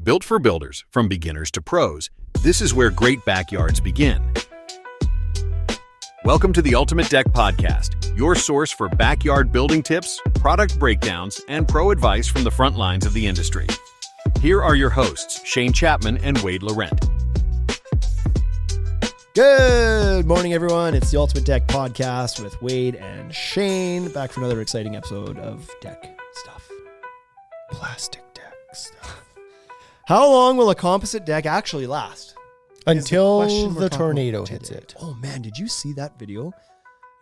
Built for builders, from beginners to pros, this is where great backyards begin. Welcome to the Ultimate Deck Podcast, your source for backyard building tips, product breakdowns, and pro advice from the front lines of the industry. Here are your hosts, Shane Chapman and Wade Laurent. Good morning, everyone. It's the Ultimate Deck Podcast with Wade and Shane, back for another exciting episode of Deck Stuff. Plastic deck stuff. How long will a composite deck actually last? Until the tornado hits it. Oh man, did you see that video?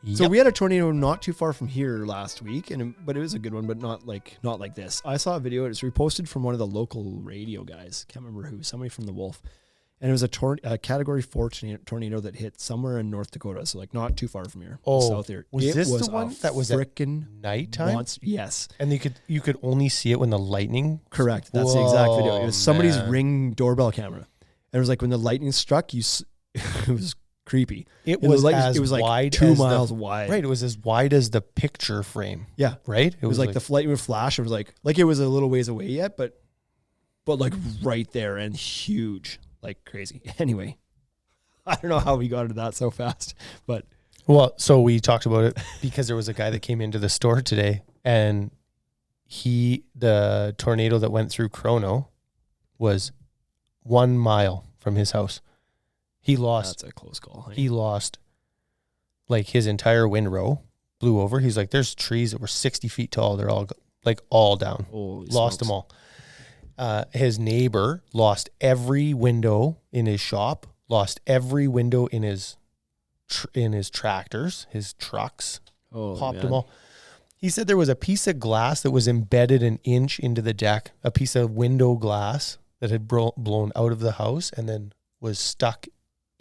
Yep. So we had a tornado not too far from here last week, but it was a good one, but not like this. I saw a video. It was reposted from one of the local radio guys. Can't remember who. Somebody from the Wolf. And it was a Category 4 tornado that hit somewhere in North Dakota, so like not too far from here, south here. Was this the one that was at nighttime? Yes. And you could only see it when the lightning. Correct. That's the exact video. It was somebody's Ring doorbell camera, and it was like when the lightning struck, it was creepy. It was like wide 2 miles wide. Right. It was as wide as the picture frame. Yeah. Right. It was like the lightning would flash. It was like it was a little ways away yet, but like right there and huge. Like crazy. Anyway, I don't know how we got into that so fast, but. Well, so we talked about it because there was a guy that came into the store today, and the tornado that went through Chrono was 1 mile from his house. That's a close call. He lost like his entire windrow, blew over. He's like, there's trees that were 60 feet tall. They're all down. Holy lost smokes. them all. His neighbor lost every window in his shop, lost every window in his tractors, his trucks, popped them all. He said there was a piece of glass that was embedded an inch into the deck, a piece of window glass that had blown out of the house and then was stuck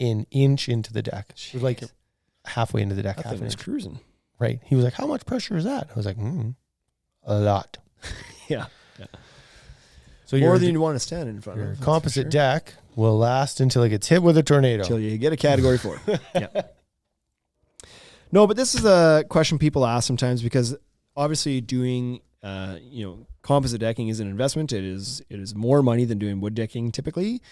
an inch into the deck. It was like halfway into the deck. That thing was cruising. Right. He was like, how much pressure is that? I was like, a lot. Yeah. So more than you want to stand in front of. Your composite deck will last until it gets hit with a tornado. Until you get a Category 4. Yeah. No, but this is a question people ask sometimes because obviously doing, composite decking is an investment. It is more money than doing wood decking typically,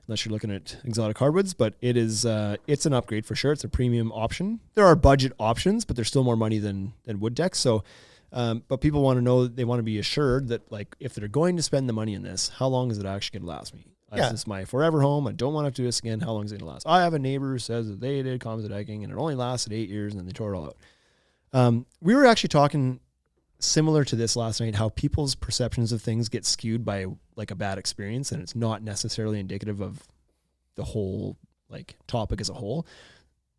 unless you're looking at exotic hardwoods. But it's an upgrade for sure. It's a premium option. There are budget options, but there's still more money than wood decks. So. But people want to know, they want to be assured that like, if they're going to spend the money in this, how long is it actually going to last me? This is my forever home. I don't want to have to do this again. How long is it going to last? I have a neighbor who says that they did composite decking and it only lasted 8 years and then they tore it all out. We were actually talking similar to this last night, how people's perceptions of things get skewed by like a bad experience, and it's not necessarily indicative of the whole like topic as a whole.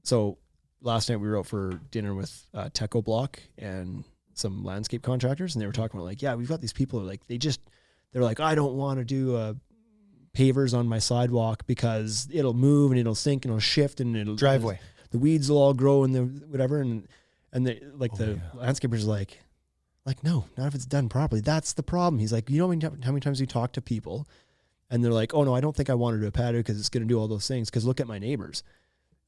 So last night we were out for dinner with Teco Block and some landscape contractors, and they were talking about like, yeah, we've got these people who are like, they're like, I don't want to do pavers on my sidewalk because it'll move and it'll sink and it'll shift and it'll driveway. The weeds will all grow and the whatever. And they like landscapers are like, no, not if it's done properly. That's the problem. He's like, you know how many times you talk to people and they're like, oh no, I don't think I want to do a patio because it's going to do all those things. Because look at my neighbors.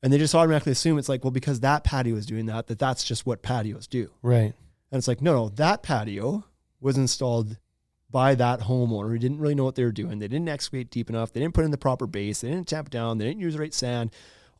And they just automatically assume it's like, well, because that patio is doing that's just what patios do. Right. And it's like, no, that patio was installed by that homeowner who didn't really know what they were doing. They didn't excavate deep enough. They didn't put in the proper base. They didn't tap it down. They didn't use the right sand,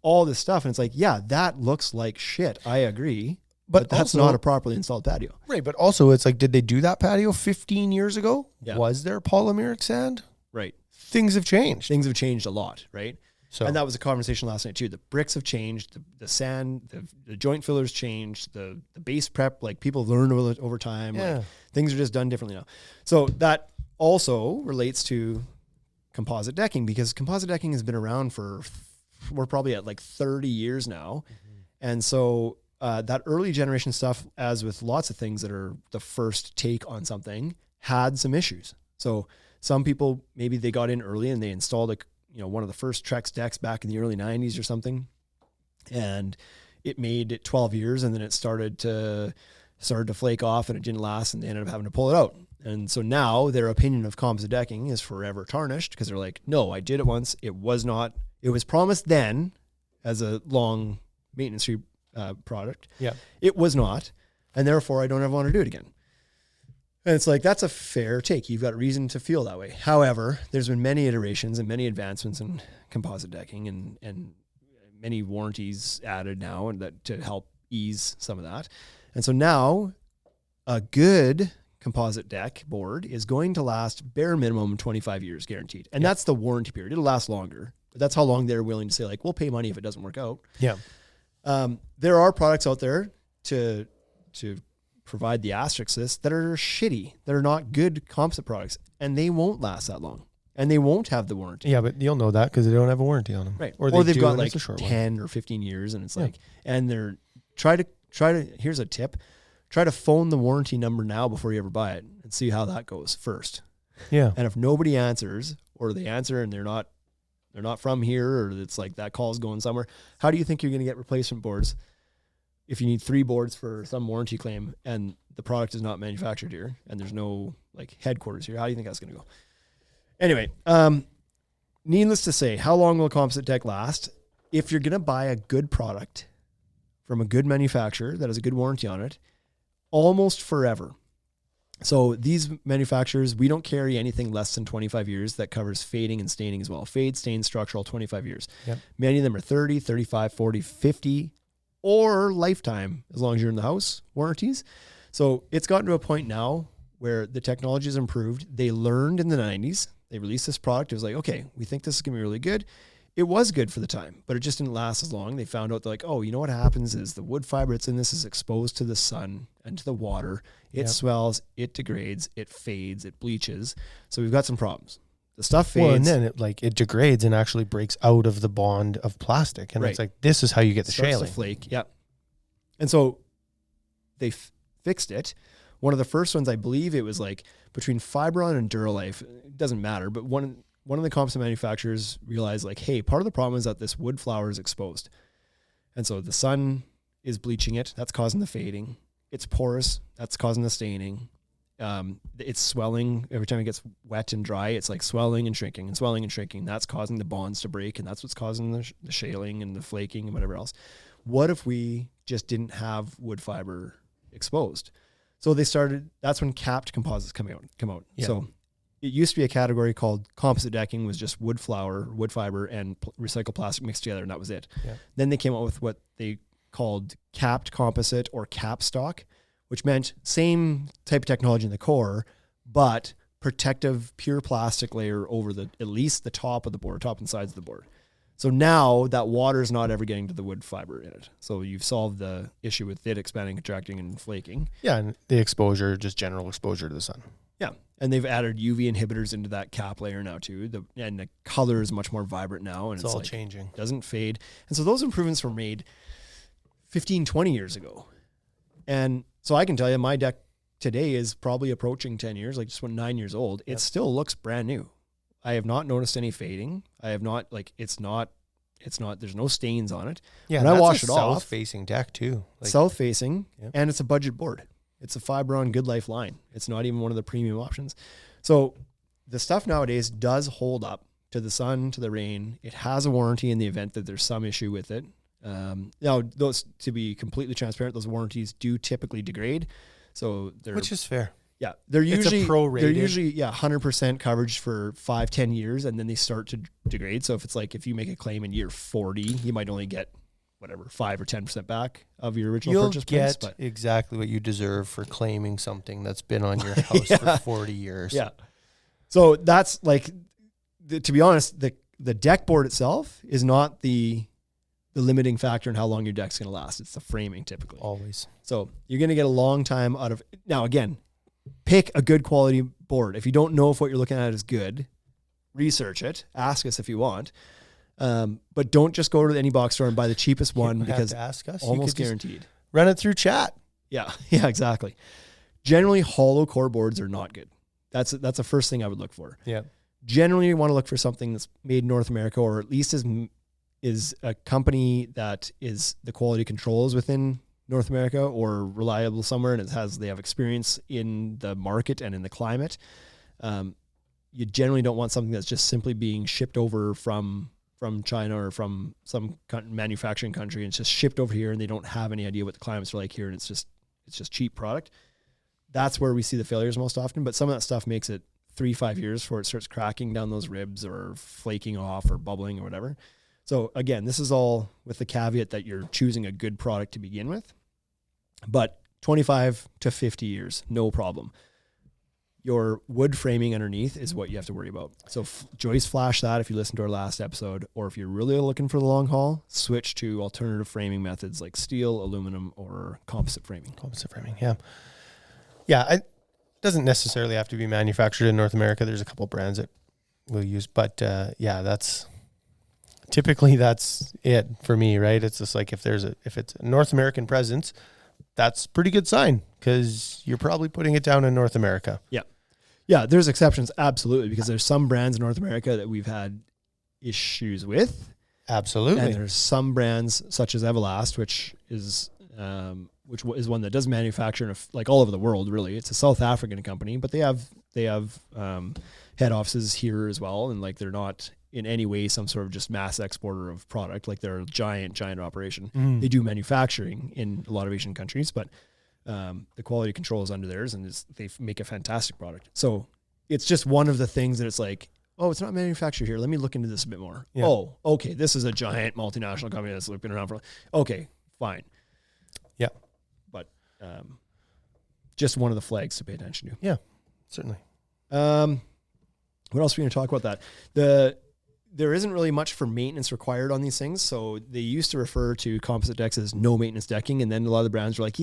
all this stuff. And it's like, yeah, that looks like shit. I agree. But that's also not a properly installed patio. Right. But also it's like, did they do that patio 15 years ago? Yeah. Was there polymeric sand? Right. Things have changed. Things have changed a lot. Right. So, and that was a conversation last night too. The bricks have changed, the sand, the joint fillers changed, the base prep, like people learn over time. Yeah. Like, things are just done differently now. So that also relates to composite decking, because composite decking has been around we're probably at like 30 years now. Mm-hmm. And so that early generation stuff, as with lots of things that are the first take on something, had some issues. So some people, maybe they got in early and they installed one of the first Trex decks back in the early 90s or something. And it made it 12 years and then it started to flake off and it didn't last and they ended up having to pull it out. And so now their opinion of composite decking is forever tarnished because they're like, no, I did it once. It was promised then as a long maintenance free product. Yeah. It was not. And therefore I don't ever want to do it again. And it's like, that's a fair take. You've got reason to feel that way. However, there's been many iterations and many advancements in composite decking and many warranties added now and that to help ease some of that. And so now a good composite deck board is going to last bare minimum 25 years guaranteed. And that's the warranty period. It'll last longer. But that's how long they're willing to say, like, we'll pay money if it doesn't work out. Yeah. There are products out there to provide the asterisk this that are shitty, that are not good composite products, and they won't last that long. And they won't have the warranty. Yeah, but you'll know that because they don't have a warranty on them. Right. Or they've got like 10 or 15 years, and it's like, and they're try to, here's a tip, try to phone the warranty number now before you ever buy it and see how that goes first. Yeah. And if nobody answers, or they answer and they're not from here, or it's like that call's going somewhere, how do you think you're going to get replacement boards if you need 3 boards for some warranty claim and the product is not manufactured here and there's no like headquarters here? How do you think that's going to go? Anyway, needless to say, how long will a composite deck last? If you're going to buy a good product from a good manufacturer that has a good warranty on it, almost forever. So these manufacturers, we don't carry anything less than 25 years that covers fading and staining as well. Fade, stain, structural, 25 years. Yep. Many of them are 30, 35, 40, 50, or lifetime, as long as you're in the house, warranties. So it's gotten to a point now where the technology has improved. They learned in the 90s. They released this product. It was like, okay, we think this is going to be really good. It was good for the time, but it just didn't last as long. They found out, like, oh, you know what happens is the wood fiber that's in this is exposed to the sun and to the water. It swells, it degrades, it fades, it bleaches. So we've got some problems. The stuff fades. Well, and then it degrades and actually breaks out of the bond of plastic. And it's like, this is how you get the shaling. To flake, yeah. And so they fixed it. One of the first ones, I believe it was like between Fiberon and Duralife. It doesn't matter, but one of the composite manufacturers realized, like, hey, part of the problem is that this wood flour is exposed. And so the sun is bleaching it. That's causing the fading. It's porous. That's causing the staining. It's swelling. Every time it gets wet and dry, it's like swelling and shrinking and swelling and shrinking. That's causing the bonds to break, and that's what's causing the shaling and the flaking and whatever else. What if we just didn't have wood fiber exposed? So they started, that's when capped composites come out. Yeah. So it used to be a category called composite decking, was just wood flour, wood fiber, and recycled plastic mixed together, and that was it. Yeah. Then they came out with what they called capped composite or cap stock, which meant same type of technology in the core, but protective pure plastic layer over at least the top of the board, top and sides of the board. So now that water is not ever getting to the wood fiber in it. So you've solved the issue with it expanding, contracting, and flaking. Yeah, and the exposure, just general exposure to the sun. Yeah, and they've added UV inhibitors into that cap layer now too. And the color is much more vibrant now. And it's all like, changing. Doesn't fade. And so those improvements were made 15, 20 years ago. And so I can tell you my deck today is probably approaching 10 years, like just 9 years old. Yep. It still looks brand new. I have not noticed any fading. I have not, like, it's not, there's no stains on it. Yeah. When I wash it off. South-facing deck too. Like, south-facing, and it's a budget board. It's a Fiberon Good Life line. It's not even one of the premium options. So the stuff nowadays does hold up to the sun, to the rain. It has a warranty in the event that there's some issue with it. Now, those, to be completely transparent, those warranties do typically degrade. So which is fair. Yeah, they're usually 100% coverage for 5-10 years, and then they start to degrade. So if you make a claim in year 40, you might only get whatever 5 or 10% back of your original purchase price. You'll get exactly what you deserve for claiming something that's been on your house for 40 years. Yeah. So that's like, to be honest, the deck board itself is not the limiting factor in how long your deck's going to last. It's the framing typically. Always. So you're going to get a long time out of it. Now, again, pick a good quality board. If you don't know if what you're looking at is good, research it. Ask us if you want. But don't just go to any box store and buy the cheapest one, because ask us. Almost guaranteed. Run it through chat. Yeah, exactly. Generally, hollow core boards are not good. That's the first thing I would look for. Yeah. Generally, you want to look for something that's made in North America, or at least is a company that is the quality controls within North America or reliable somewhere, and they have experience in the market and in the climate. You generally don't want something that's just simply being shipped over from China or from some manufacturing country, and it's just shipped over here and they don't have any idea what the climates are like here, and it's just cheap product. that's where we see the failures most often. But some of that stuff makes it 3-5 years before it starts cracking down those ribs or flaking off or bubbling or whatever. So again, this is all with the caveat that you're choosing a good product to begin with. But 25 to 50 years, no problem. Your wood framing underneath is what you have to worry about. So joist flash that if you listen to our last episode, or if you're really looking for the long haul, switch to alternative framing methods like steel, aluminum, or composite framing. Composite framing, yeah. Yeah, it doesn't necessarily have to be manufactured in North America. There's a couple brands that we'll use, but yeah, that's it for me, right? It's just like if it's a North American presence, that's a pretty good sign because you're probably putting it down in North America. Yeah. Yeah, there's exceptions, absolutely, because there's some brands in North America that we've had issues with. Absolutely. And there's some brands such as Eva-Last, which is one that does manufacture like all over the world, really. It's a South African company, but they have head offices here as well, and like they're not in any way some sort of just mass exporter of product. Like they're a giant operation. They do manufacturing in a lot of Asian countries, but the quality control is under theirs, and they make a fantastic product. So it's just one of the things that it's like, oh, it's not manufactured here. Let me look into this a bit more. Yeah. Oh, okay. This is a giant multinational company that's been around for, okay, fine. Yeah. But just one of the flags to pay attention to. Yeah, certainly. What else are we going to talk about that? There isn't really much for maintenance required on these things. So they used to refer to composite decks as no maintenance decking. And then a lot of the brands were like,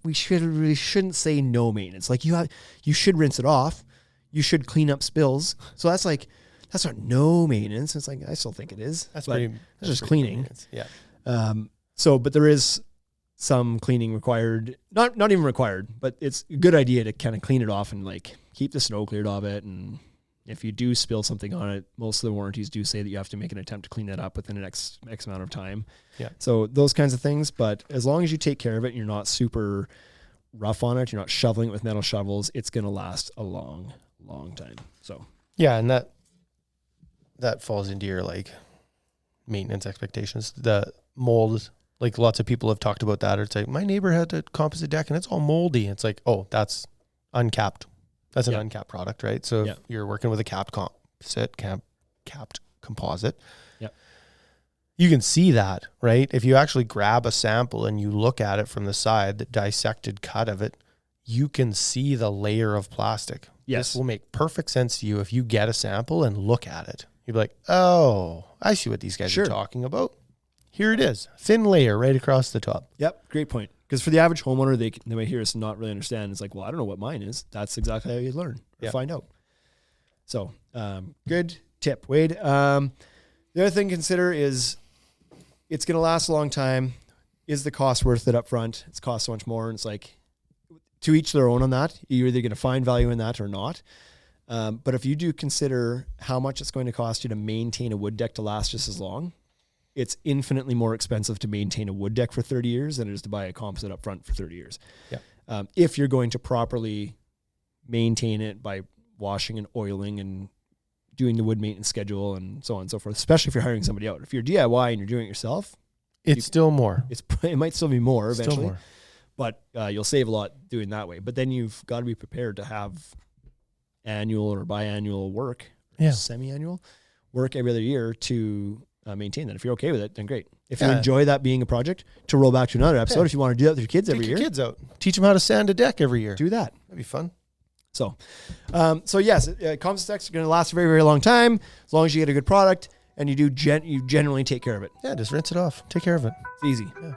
we shouldn't say no maintenance. Like you should rinse it off. You should clean up spills. So that's not no maintenance. It's like, I still think it is. That's just cleaning. Yeah. But there is some cleaning required, not even required, but it's a good idea to kind of clean it off and like keep the snow cleared off it. And if you do spill something on it, most of the warranties do say that you have to make an attempt to clean that up within an X amount of time. Yeah. So those kinds of things, but as long as you take care of it, you're not super rough on it, you're not shoveling it with metal shovels, it's going to last a long, long time. So yeah, and that falls into your like maintenance expectations. The mold, like lots of people have talked about that. Or it's like, my neighbor had a composite deck and it's all moldy. It's like, oh, that's uncapped. That's an uncapped product, right? So if you're working with a capped composite, you can see that, right? If you actually grab a sample and you look at it from the side, the dissected cut of it, you can see the layer of plastic. Yes. This will make perfect sense to you if you get a sample and look at it. You'll be like, oh, I see what these guys are talking about. Here it is. Thin layer right across the top. Yep. Great point. Because for the average homeowner, they might hear us and not really understand. It's like, well, I don't know what mine is. That's exactly how you learn or find out. So good tip, Wade. The other thing to consider is it's going to last a long time. Is the cost worth it up front? It's cost so much more. And it's like, to each their own on that. You're either going to find value in that or not. But if you do consider how much it's going to cost you to maintain a wood deck to last just as long, it's infinitely more expensive to maintain a wood deck for 30 years than it is to buy a composite up front for 30 years. Yeah. If you're going to properly maintain it by washing and oiling and doing the wood maintenance schedule and so on and so forth, especially if you're hiring somebody out. If you're DIY and you're doing it yourself, still more. It might still be more eventually, more. But you'll save a lot doing that way. But then you've got to be prepared to have annual or biannual work, semi-annual work every other year to maintain that. If you're okay with it, then great. If you enjoy that being a project, to roll back to another episode, if you want to do that with your kids every year. Take your kids out. Teach them how to sand a deck every year. Do that. That'd be fun. So yes, composite decks are going to last a very, very long time as long as you get a good product and you generally take care of it. Yeah, just rinse it off. Take care of it. It's easy. Yeah.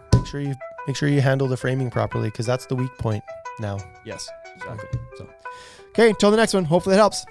Make sure you handle the framing properly because that's the weak point now. Yes, exactly. So, okay, until the next one. Hopefully it helps.